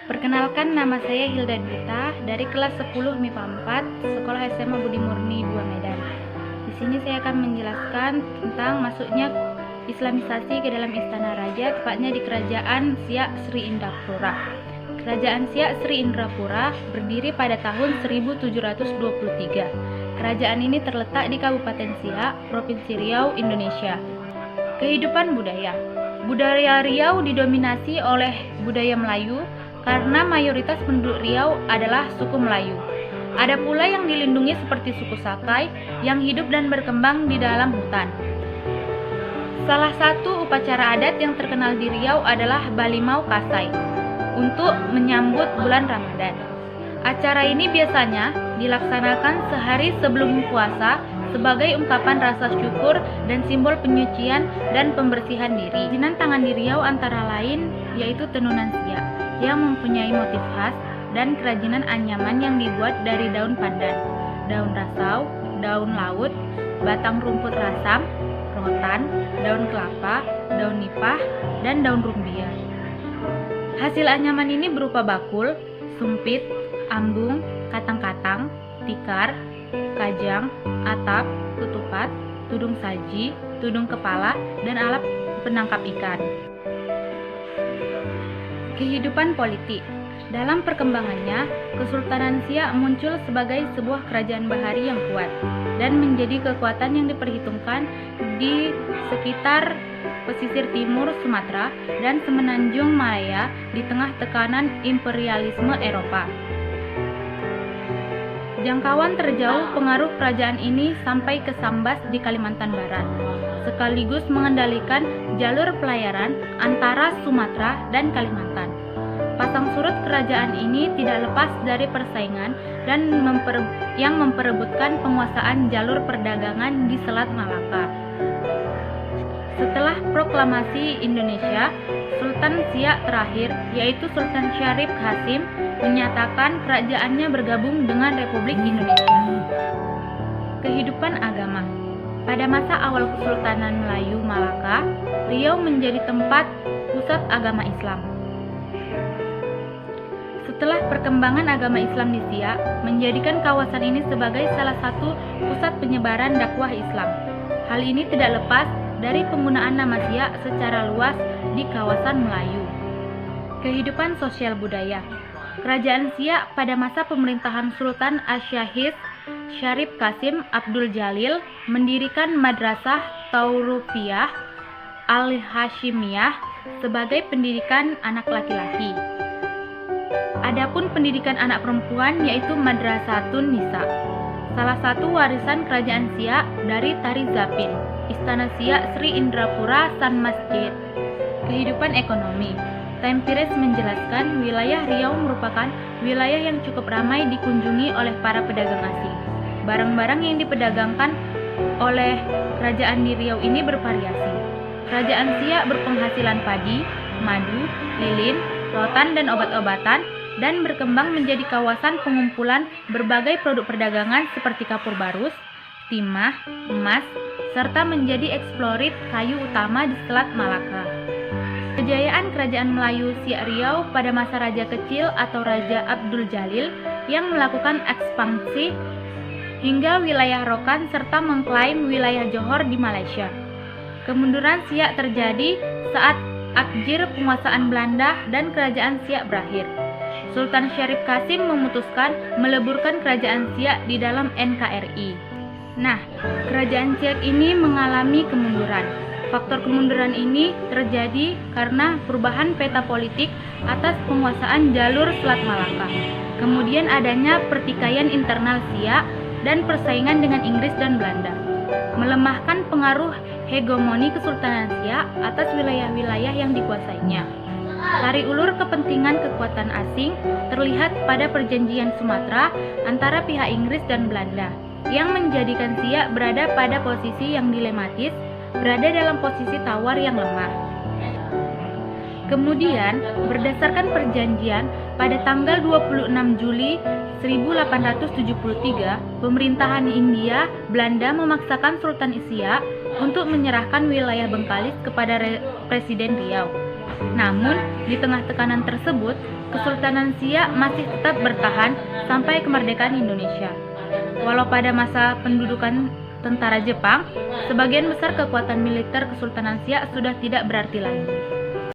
Perkenalkan, nama saya Hilda Dita dari kelas 10 MIPA 4, Sekolah SMA Budi Murni 2 Medan. Di sini saya akan menjelaskan tentang masuknya Islamisasi ke dalam Istana Raja, tepatnya di Kerajaan Siak Sri Indrapura. Kerajaan Siak Sri Indrapura berdiri pada tahun 1723. Kerajaan ini terletak di Kabupaten Siak, Provinsi Riau, Indonesia. Kehidupan budaya. Budaya Riau didominasi oleh budaya Melayu karena mayoritas penduduk Riau adalah suku Melayu. Ada pula yang dilindungi seperti suku Sakai yang hidup dan berkembang di dalam hutan. Salah satu upacara adat yang terkenal di Riau adalah Balimau Kasai untuk menyambut bulan Ramadan. Acara ini biasanya dilaksanakan sehari sebelum puasa sebagai ungkapan rasa syukur dan simbol penyucian dan pembersihan diri. Kerajinan tangan di Riau antara lain yaitu tenunan siak yang mempunyai motif khas dan kerajinan anyaman yang dibuat dari daun pandan, daun rasau, daun laut, batang rumput rasam, rotan, daun kelapa, daun nipah, dan daun rumbia. Hasil anyaman ini berupa bakul, sumpit, ambung, katang-katang, tikar, kajang, atap, ketupat, tudung saji, tudung kepala, dan alat penangkap ikan. Kehidupan politik. Dalam perkembangannya, Kesultanan Siak muncul sebagai sebuah kerajaan bahari yang kuat dan menjadi kekuatan yang diperhitungkan di sekitar pesisir timur Sumatera dan semenanjung Malaya di tengah tekanan imperialisme Eropa. Jangkauan terjauh pengaruh kerajaan ini sampai ke Sambas di Kalimantan Barat, sekaligus mengendalikan jalur pelayaran antara Sumatera dan Kalimantan. Pasang surut kerajaan ini tidak lepas dari persaingan dan yang memperebutkan penguasaan jalur perdagangan di Selat Malaka. Setelah proklamasi Indonesia, Sultan Siak terakhir, yaitu Sultan Syarif Qasim, menyatakan kerajaannya bergabung dengan Republik Indonesia. Kehidupan agama. Pada masa awal Kesultanan Melayu Malaka, Riau menjadi tempat pusat agama Islam. Setelah perkembangan agama Islam di Siak, menjadikan kawasan ini sebagai salah satu pusat penyebaran dakwah Islam. Hal ini tidak lepas dari penggunaan nama Siak secara luas di kawasan Melayu. Kehidupan sosial budaya. Kerajaan Siak pada masa pemerintahan Sultan Asy-Syahiz Syarif Qasim Abdul Jalil mendirikan Madrasah Taurufiyah Al-Hashimiyah sebagai pendidikan anak laki-laki. Adapun pendidikan anak perempuan yaitu Madrasatun Nisa, salah satu warisan kerajaan Siak dari Tari Zapin, Istana Siak Sri Indrapura San Masjid. Kehidupan ekonomi. Tampires menjelaskan wilayah Riau merupakan wilayah yang cukup ramai dikunjungi oleh para pedagang asing. Barang-barang yang diperdagangkan oleh kerajaan di Riau ini bervariasi. Kerajaan Siak berpenghasilan padi, madu, lilin, rotan, dan obat-obatan, dan berkembang menjadi kawasan pengumpulan berbagai produk perdagangan seperti kapur barus, timah, emas, serta menjadi eksplorit kayu utama di Selat Malaka. Kejayaan Kerajaan Melayu Siak Riau pada masa Raja Kecil atau Raja Abdul Jalil yang melakukan ekspansi hingga wilayah Rokan serta mengklaim wilayah Johor di Malaysia. Kemunduran Siak terjadi saat akhir penguasaan Belanda dan Kerajaan Siak berakhir. Sultan Syarif Qasim memutuskan meleburkan Kerajaan Siak di dalam NKRI. Nah, Kerajaan Siak ini mengalami kemunduran. Faktor kemunduran ini terjadi karena perubahan peta politik atas penguasaan jalur Selat Malaka. Kemudian adanya pertikaian internal Siak dan persaingan dengan Inggris dan Belanda, melemahkan pengaruh hegemoni Kesultanan Siak atas wilayah-wilayah yang dikuasainya. Tarik ulur kepentingan kekuatan asing terlihat pada perjanjian Sumatera antara pihak Inggris dan Belanda, yang menjadikan Siak berada pada posisi yang dilematis, berada dalam posisi tawar yang lemah. Kemudian, berdasarkan perjanjian pada tanggal 26 Juli 1873, pemerintahan Hindia Belanda memaksakan Sultan Siak untuk menyerahkan wilayah Bengkalis kepada Presiden Riau. Namun, di tengah tekanan tersebut, Kesultanan Siak masih tetap bertahan sampai kemerdekaan Indonesia. Walau pada masa pendudukan tentara Jepang, sebagian besar kekuatan militer Kesultanan Siak sudah tidak berarti lagi.